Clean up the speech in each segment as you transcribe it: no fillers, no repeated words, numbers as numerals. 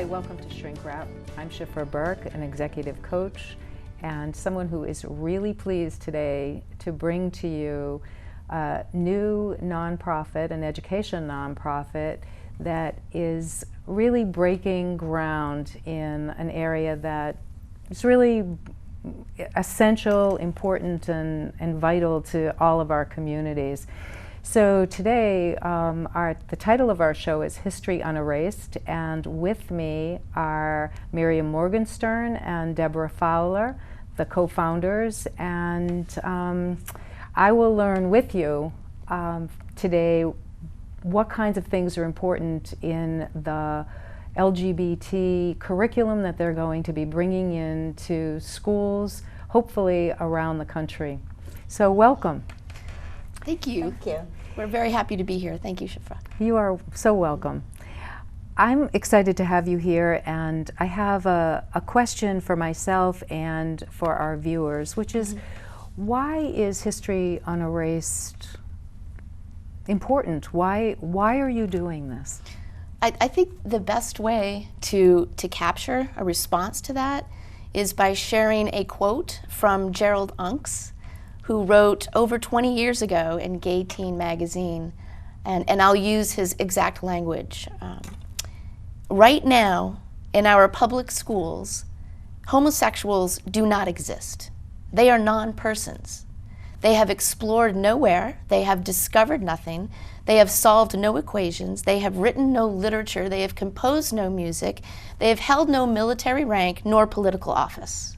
welcome to Shrink Wrap. I'm Szifra Birke, an executive coach and someone who is really pleased today to bring to you a new nonprofit, an education nonprofit that is really breaking ground in an area that is really essential, important, and vital to all of our communities. So today, the title of our show is History UnErased, and with me are Miriam Morgenstern and Debra Fowler, the co-founders, and I will learn with you today what kinds of things are important in the LGBT curriculum that they're going to be bringing into schools, hopefully around the country. So welcome. Thank you. Thank you. We're very happy to be here. Thank you, Szifra. You are so welcome. I'm excited to have you here, and I have a question for myself and for our viewers, which is, why is History UnErased important? Why are you doing this? I think the best way to capture a response to that is by sharing a quote from Gerald Unks, who wrote over 20 years ago in Gay Teen magazine, and I'll use his exact language. Right now, in our public schools, homosexuals do not exist. They are non-persons. They have explored nowhere, they have discovered nothing, they have solved no equations, they have written no literature, they have composed no music, they have held no military rank nor political office.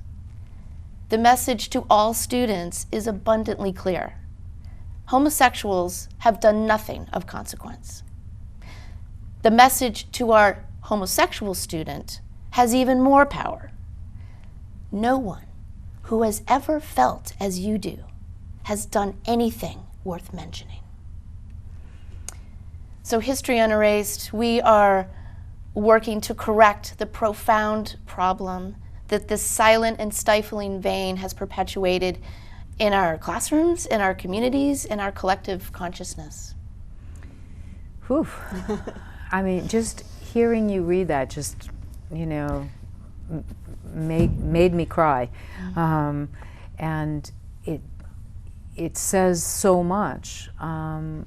The message to all students is abundantly clear. Homosexuals have done nothing of consequence. The message to our homosexual student has even more power. No one who has ever felt as you do has done anything worth mentioning. So History UnErased, we are working to correct the profound problem that this silent and stifling vein has perpetuated in our classrooms, in our communities, in our collective consciousness. Whew. I mean, just hearing you read that just, you know, made me cry. And it says so much. One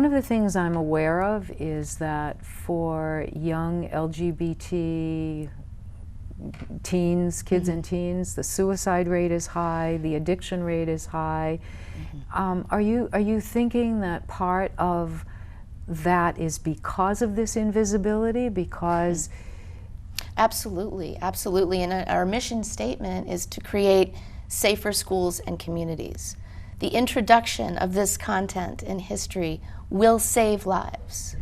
of the things I'm aware of is that for young LGBT teens, kids and teens, the suicide rate is high, the addiction rate is high. Are you thinking that part of that is because of this invisibility? Because Absolutely, absolutely. And our mission statement is to create safer schools and communities. The introduction of this content in history will save lives.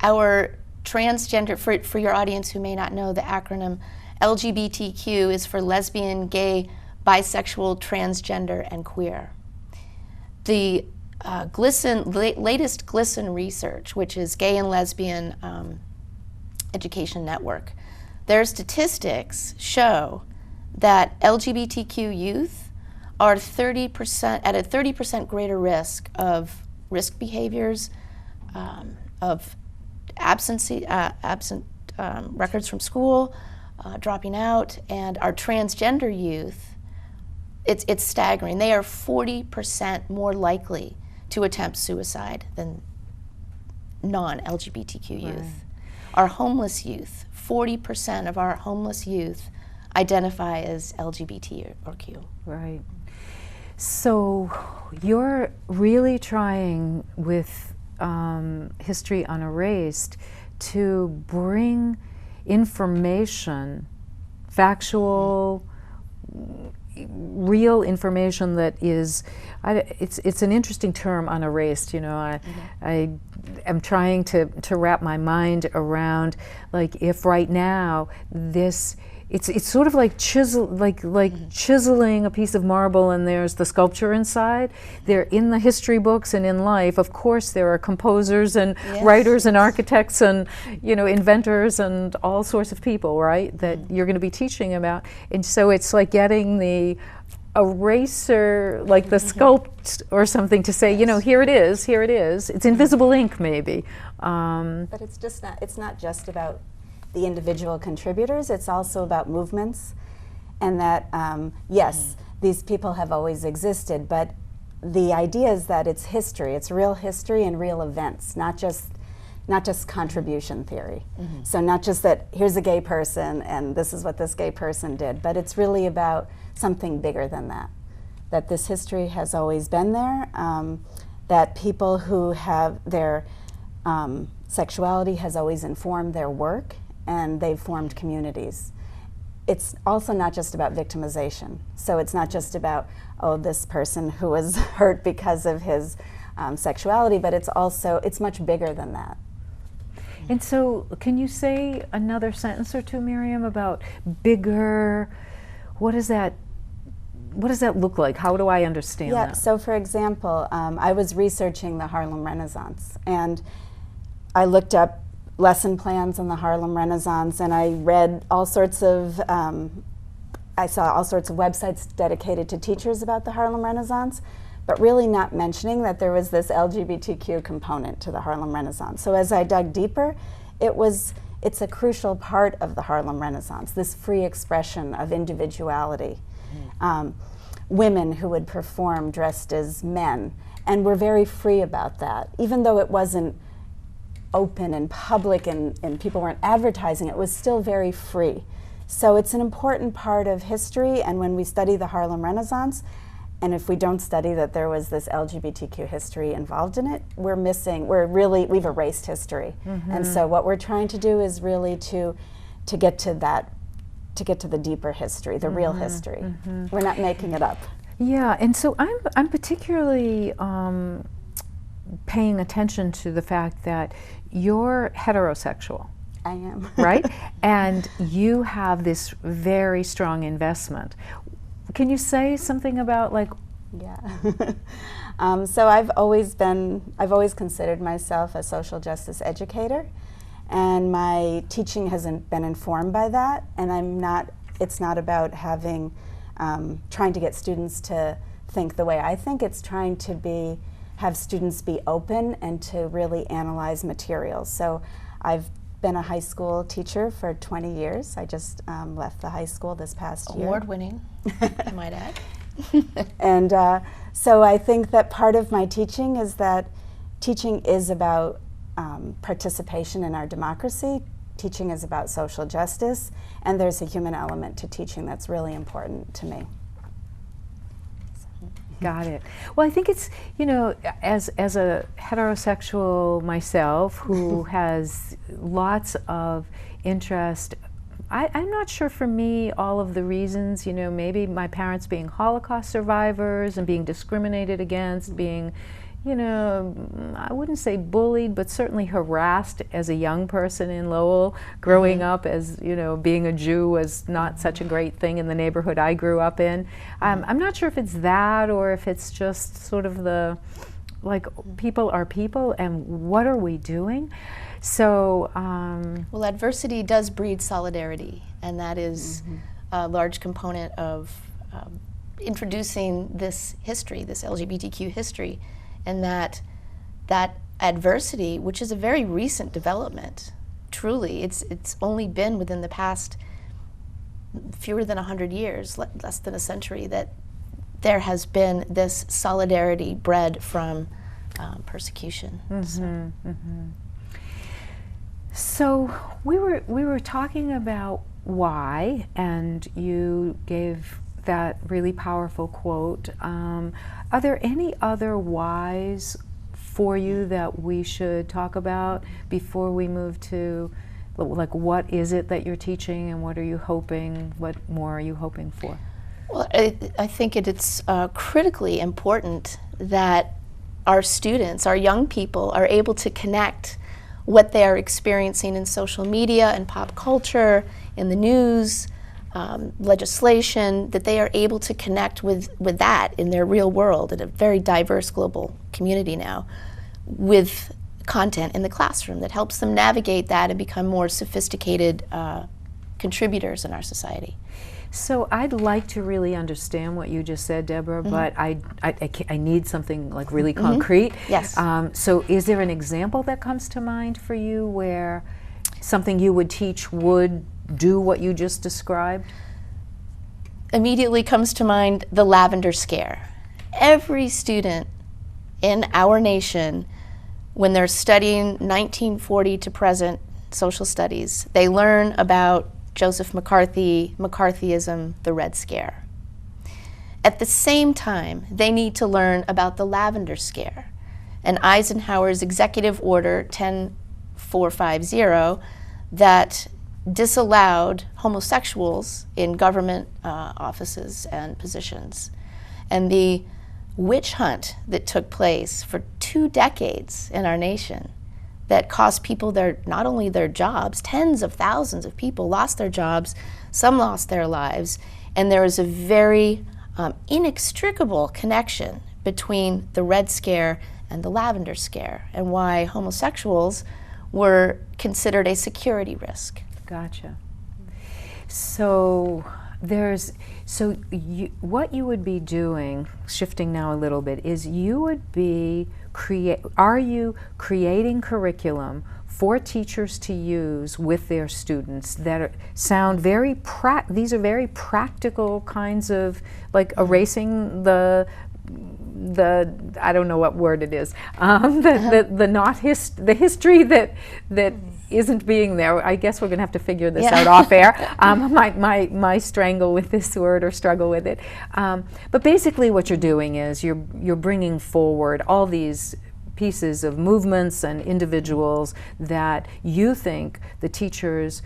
Our transgender, for your audience who may not know the acronym, LGBTQ is for lesbian, gay, bisexual, transgender, and queer. The latest GLSEN research, which is Gay and Lesbian Education Network, their statistics show that LGBTQ youth are at a 30% greater risk of risk behaviors, of absent records from school, dropping out, and our transgender youth, it's staggering. They are 40% more likely to attempt suicide than non-LGBTQ youth. Right. Our homeless youth, 40% of our homeless youth identify as LGBT or Q. Right. So you're really trying with History UnErased to bring information, factual, real information that is, it's an interesting term, unerased, you know. I am trying to wrap my mind around, like, if right now this, it's sort of like chiseling a piece of marble, and there's the sculpture inside. They're in the history books and in life. Of course, there are composers and writers and architects and, you know, inventors and all sorts of people, right, that you're going to be teaching about. And so it's like getting the eraser, like the sculpt or something, to say, you know, here it is, here it is. It's invisible ink, maybe. But it's just not. It's not just about the individual contributors, it's also about movements, and that, yes, these people have always existed, but the idea is that it's history, it's real history and real events, not just contribution theory. So not just that here's a gay person and this is what this gay person did, but it's really about something bigger than that. That this history has always been there, that people who have their sexuality has always informed their work, and they've formed communities. It's also not just about victimization. So it's not just about, oh, this person who was hurt because of his sexuality, but it's much bigger than that. And so, can you say another sentence or two, Miriam, about bigger? What does that look like? How do I understand that? Yeah, so for example, I was researching the Harlem Renaissance, and I looked up lesson plans on the Harlem Renaissance, and I read all sorts of, I saw all sorts of websites dedicated to teachers about the Harlem Renaissance, but really not mentioning that there was this LGBTQ component to the Harlem Renaissance. So as I dug deeper, it's a crucial part of the Harlem Renaissance, this free expression of individuality. Women who would perform dressed as men, and were very free about that. Even though it wasn't open and public and people weren't advertising, it was still very free. So it's an important part of history, and when we study the Harlem Renaissance, and if we don't study that there was this LGBTQ history involved in it, we've erased history. And so what we're trying to do is really to get to that, to get to the deeper history, the real history. We're not making it up. Yeah, and so I'm particularly paying attention to the fact that you're heterosexual. I am. Right? And you have this very strong investment. Can you say something about, like? Yeah. So I've always considered myself a social justice educator, and my teaching hasn't been informed by that, and it's not about having, trying to get students to think the way I think. It's trying to have students be open and to really analyze materials. So I've been a high school teacher for 20 years. I just left the high school this past year. Award-winning, I might add. And so I think that part of my teaching is that teaching is about participation in our democracy. Teaching is about social justice, and there's a human element to teaching that's really important to me. Got it. Well, I think it's, as a heterosexual myself who has lots of interest, I'm not sure for me all of the reasons, maybe my parents being Holocaust survivors and being discriminated against, being, I wouldn't say bullied, but certainly harassed as a young person in Lowell. Growing up as, being a Jew was not such a great thing in the neighborhood I grew up in. I'm not sure if it's that or if it's just sort of people are people, and what are we doing? So, well, adversity does breed solidarity, and that is a large component of introducing this history, this LGBTQ history, and that adversity, which is a very recent development, truly, it's only been within the past fewer than 100 years, less than a century, that there has been this solidarity bred from persecution. So we were talking about why, and you gave that really powerful quote. Are there any other whys for you that we should talk about before we move to, what is it that you're teaching, and what more are you hoping for? Well, I think it's critically important that our students, our young people, are able to connect what they are experiencing in social media and pop culture, in the news, legislation, that they are able to connect with that in their real world, in a very diverse global community now, with content in the classroom that helps them navigate that and become more sophisticated contributors in our society. So I'd like to really understand what you just said, Debra, but I need something really concrete. Yes. So is there an example that comes to mind for you where something you would teach would do what you just described? Immediately comes to mind the lavender scare. Every student in our nation, when they're studying 1940 to present social studies, they learn about Joseph McCarthy, McCarthyism, the Red Scare. At the same time, they need to learn about the lavender scare and Eisenhower's Executive Order 10450 that disallowed homosexuals in government offices and positions. And the witch hunt that took place for 2 decades in our nation that cost people not only their jobs, tens of thousands of people lost their jobs, some lost their lives, and there is a very inextricable connection between the Red Scare and the lavender scare, and why homosexuals were considered a security risk. Gotcha. So what you would be doing, shifting now a little bit, is you would be creating curriculum for teachers to use with their students that sound very these are very practical kinds of, like erasing the I don't know what word it is, the history that isn't being there. I guess we're going to have to figure this out off air. My strangle with this word or struggle with it. But basically what you're doing is you're bringing forward all these pieces of movements and individuals that you think the teachers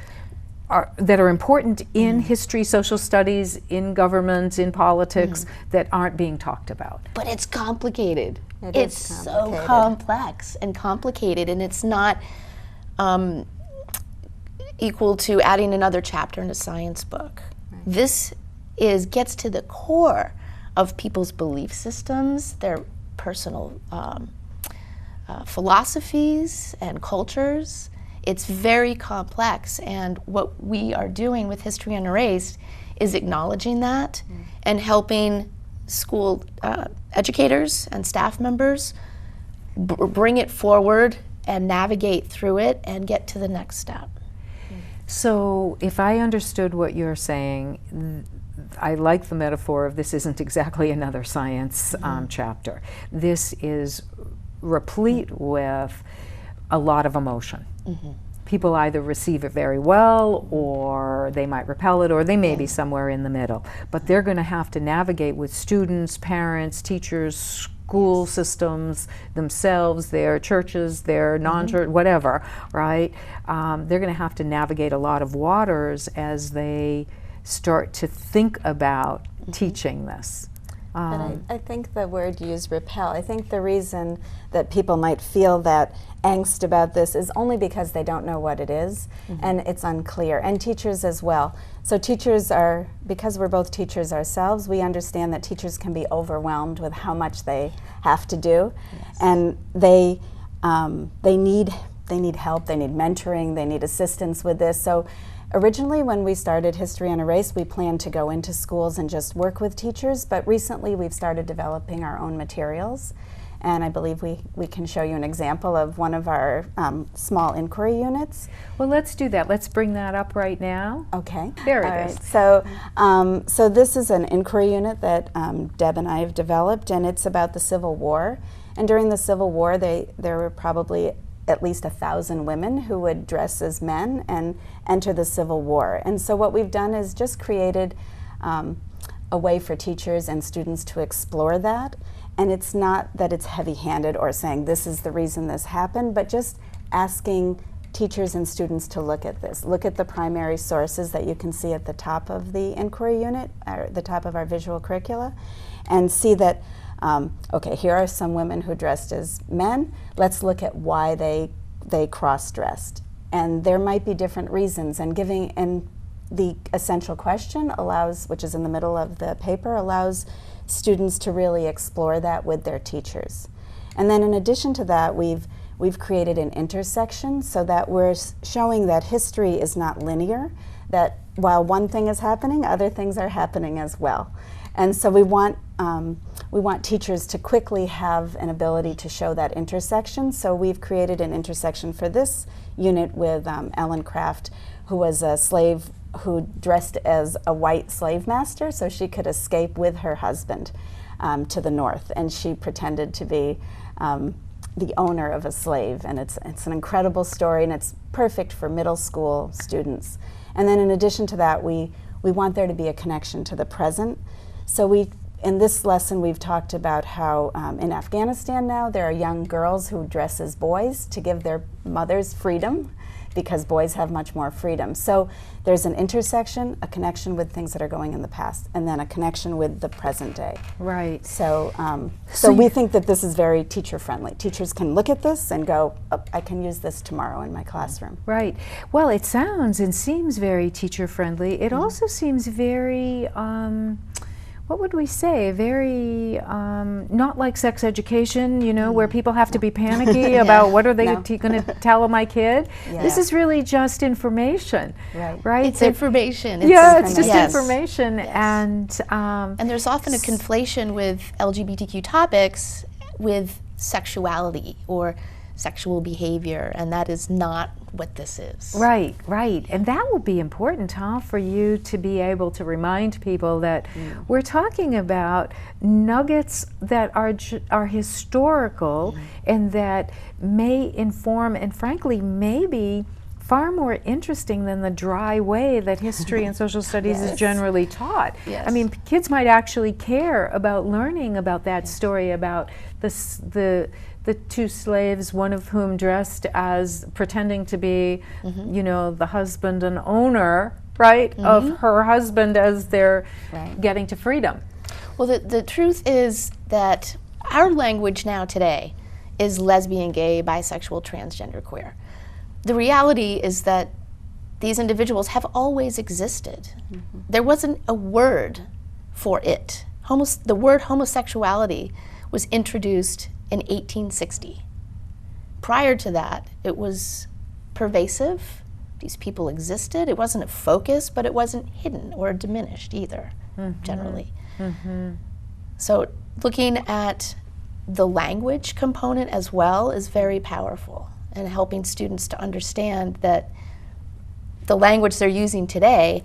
that are important in history, social studies, in government, in politics, that aren't being talked about. But it's complicated. It's so complex and complicated, and it's not equal to adding another chapter in a science book. Right. This gets to the core of people's belief systems, their personal philosophies and cultures. It's very complex, and what we are doing with History UnErased is acknowledging that and helping school educators and staff members bring it forward and navigate through it and get to the next step. So if I understood what you're saying, I like the metaphor of this isn't exactly another science chapter. This is replete with a lot of emotion. People either receive it very well, or they might repel it, or they may be somewhere in the middle. But they're going to have to navigate with students, parents, teachers, school systems themselves, their churches, their non-church, whatever, right? They're going to have to navigate a lot of waters as they start to think about teaching this. But I think the word used, repel, I think the reason that people might feel that angst about this is only because they don't know what it is, and it's unclear, and teachers as well. So teachers are, because we're both teachers ourselves, we understand that teachers can be overwhelmed with how much they have to do, and they need help, they need mentoring, they need assistance with this. So originally, when we started History UnErased, we planned to go into schools and just work with teachers, but recently we've started developing our own materials, and I believe we can show you an example of one of our small inquiry units. Well, let's do that. Let's bring that up right now. Okay. There it is. So, so this is an inquiry unit that Deb and I have developed, and it's about the Civil War. And during the Civil War, there were probably at least 1,000 women who would dress as men and enter the Civil War. And so what we've done is just created a way for teachers and students to explore that. And it's not that it's heavy-handed or saying this is the reason this happened, but just asking teachers and students to look at this. Look at the primary sources that you can see at the top of the inquiry unit, or the top of our visual curricula, and see that okay, here are some women who dressed as men. Let's look at why they cross-dressed. And there might be different reasons, and the essential question allows, which is in the middle of the paper, allows students to really explore that with their teachers. And then in addition to that, we've created an intersection so that we're showing that history is not linear, that while one thing is happening, other things are happening as well. And so we want we want teachers to quickly have an ability to show that intersection. So we've created an intersection for this unit with Ellen Craft, who was a slave who dressed as a white slave master so she could escape with her husband to the north. And she pretended to be the owner of a slave. And it's an incredible story, and it's perfect for middle school students. And then in addition to that, we want there to be a connection to the present. So in this lesson, we've talked about how in Afghanistan now, there are young girls who dress as boys to give their mothers freedom, because boys have much more freedom. So there's an intersection, a connection with things that are going in the past, and then a connection with the present day. Right. So we think that this is very teacher-friendly. Teachers can look at this and go, oh, I can use this tomorrow in my classroom. Right. Well, it sounds and seems very teacher-friendly. It also seems very, what would we say, very not like sex education, you know, where people have to be panicky about what are they going to tell my kid. Yeah. This is really just information, right? It's information. It's just Yes. information. Yes. And there's often a conflation with LGBTQ topics with sexuality or sexual behavior, and that is not what this is. Right, right. And that will be important, huh, for you to be able to remind people that we're talking about nuggets that are historical and that may inform and frankly maybe far more interesting than the dry way that history and social studies is generally taught. Yes. I mean, kids might actually care about learning about that story, about the two slaves, one of whom dressed as pretending to be, you know, the husband and owner, right, of her husband as they're getting to freedom. Well, the truth is that our language now today is lesbian, gay, bisexual, transgender, queer. The reality is that these individuals have always existed. There wasn't a word for it. The word homosexuality was introduced in 1860. Prior to that, it was pervasive. These people existed. It wasn't a focus, but it wasn't hidden or diminished either, generally. So looking at the language component as well is very powerful, and helping students to understand that the language they're using today,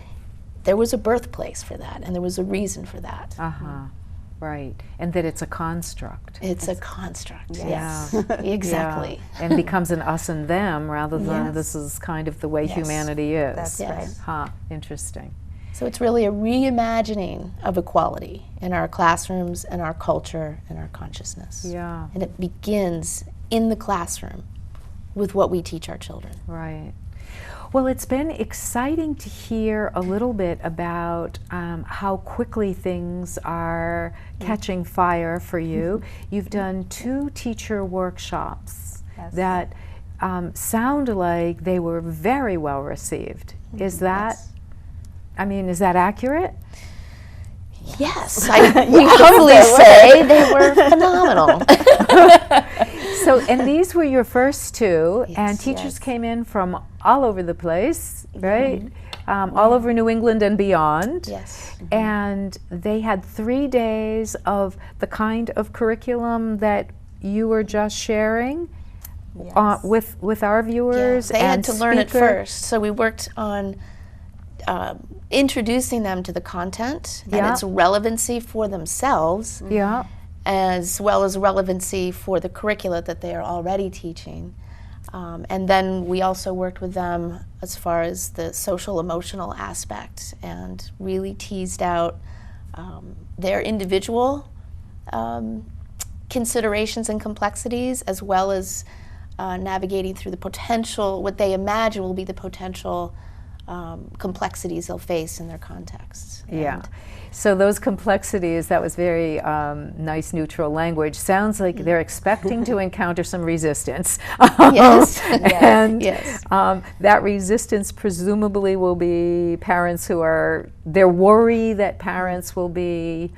there was a birthplace for that, and there was a reason for that. Right, and that it's a construct. It's a construct, Yeah. yes, exactly. Yeah. And becomes an us and them rather than this is kind of the way humanity is. That's Yes. right. Huh, interesting. So it's really a reimagining of equality in our classrooms and our culture and our consciousness. Yeah, And it begins in the classroom with what we teach our children. right. Well, it's been exciting to hear a little bit about how quickly things are catching fire for you. You've done 2 teacher workshops that sound like they were very well received. Is that, I mean, is that accurate? Yes, I we humbly say they were phenomenal. So, and these were your first 2, and Yes. teachers came in from all over the place, right? All over New England and beyond. Yes. And they had 3 days of the kind of curriculum that you were just sharing with our viewers. They had to learn it speaker. first, so we worked on introducing them to the content and its relevancy for themselves, Yeah. as well as relevancy for the curricula that they are already teaching. And then we also worked with them as far as the social emotional aspect and really teased out their individual considerations and complexities, as well as navigating through the potential, what they imagine will be the potential complexities they'll face in their contexts. Yeah. So those complexities, that was very nice neutral language. Sounds like they're expecting to encounter some resistance. Yes. And Yes. that resistance presumably will be parents who are, they're worried that parents will be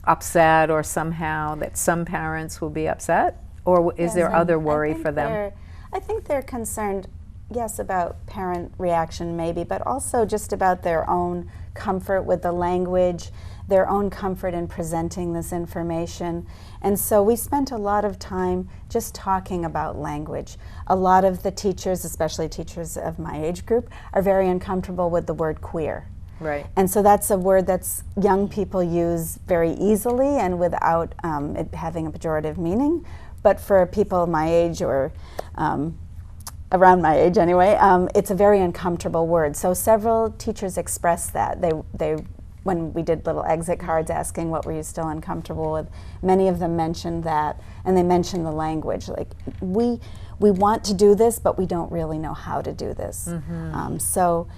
upset, or somehow that some parents will be upset? Or is there other worry for them? I think they're concerned, yes, about parent reaction maybe, but also just about their own comfort with the language, their own comfort in presenting this information. And so we spent a lot of time just talking about language. A lot of the teachers, especially teachers of my age group, are very uncomfortable with the word queer. Right. And so that's a word that's young people use very easily and without it having a pejorative meaning. But for people my age, or around my age anyway, it's a very uncomfortable word. So several teachers expressed that. They when we did little exit cards asking what were you still uncomfortable with, many of them mentioned that, and they mentioned the language. Like, we want to do this, but we don't really know how to do this. Mm-hmm. So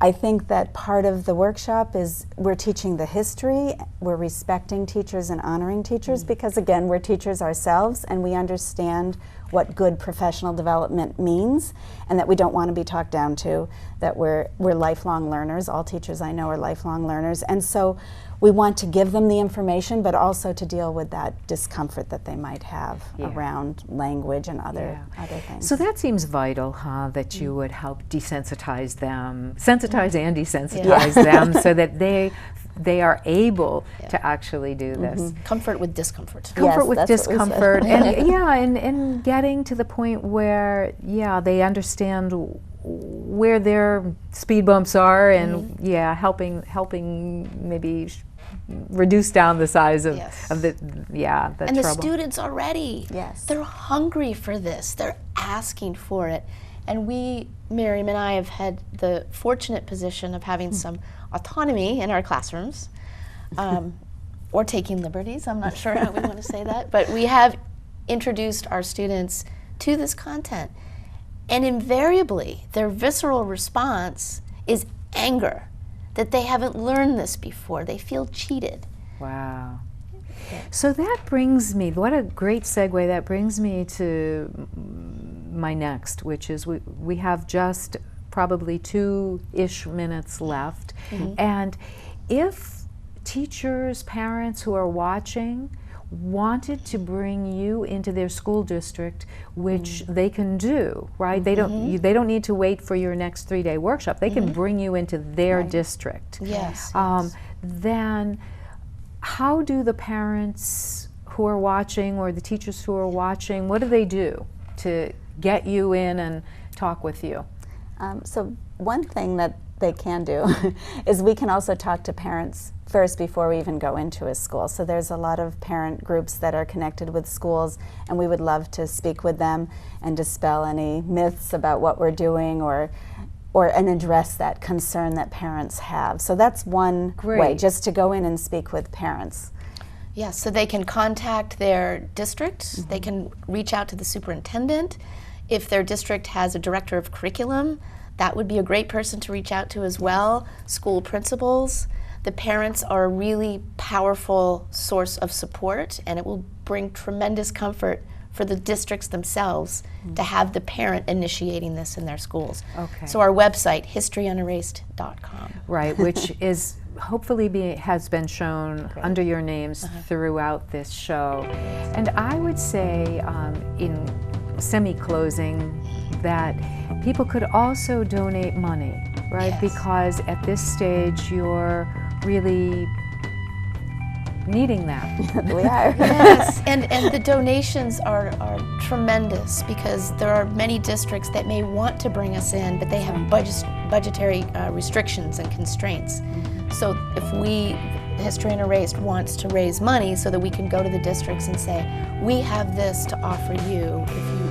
I think that part of the workshop is we're teaching the history, we're respecting teachers and honoring teachers, because again, we're teachers ourselves and we understand what good professional development means, and that we don't want to be talked down to, that we're lifelong learners. All teachers I know are lifelong learners, and so we want to give them the information, but also to deal with that discomfort that they might have around language and other things. So that seems vital, huh? That you would help desensitize them, sensitize and desensitize them, so that they are able to actually do this. Comfort with discomfort. Comfort Yes, with that's what we discomfort, said. and getting to the point where they understand where their speed bumps are, and helping maybe reduce down the size of the and trouble. the students are ready. Yes. They're hungry for this. They're asking for it. And we, Miriam and I, have had the fortunate position of having some autonomy in our classrooms, or taking liberties. I'm not sure how we want to say that, but we have introduced our students to this content. And invariably, their visceral response is anger, that they haven't learned this before. They feel cheated. Wow. So that brings me, what a great segue, that brings me to my next, which is we have just probably 2-ish minutes left. And if teachers, parents who are watching wanted to bring you into their school district, which they can do, right? They don't need to wait for your next 3-day workshop. They can bring you into their district. Yes. Then how do the parents who are watching, or the teachers who are watching, what do they do to get you in and talk with you? So one thing that they can do is we can also talk to parents first before we even go into a school. So there's a lot of parent groups that are connected with schools, and we would love to speak with them and dispel any myths about what we're doing, and address that concern that parents have. So that's one way, just to go in and speak with parents. Yes, so they can contact their district, they can reach out to the superintendent. If their district has a director of curriculum, that would be a great person to reach out to as well. School principals. The parents are a really powerful source of support, and it will bring tremendous comfort for the districts themselves to have the parent initiating this in their schools. Okay. So our website, historyunerased.com. Right, which is hopefully has been shown under your names throughout this show. And I would say in semi-closing that people could also donate money, right? Yes. Because at this stage you're really needing that. We are. Yes, and the donations are tremendous, because there are many districts that may want to bring us in, but they have budgetary restrictions and constraints. So if History UnErased wants to raise money so that we can go to the districts and say, we have this to offer you if you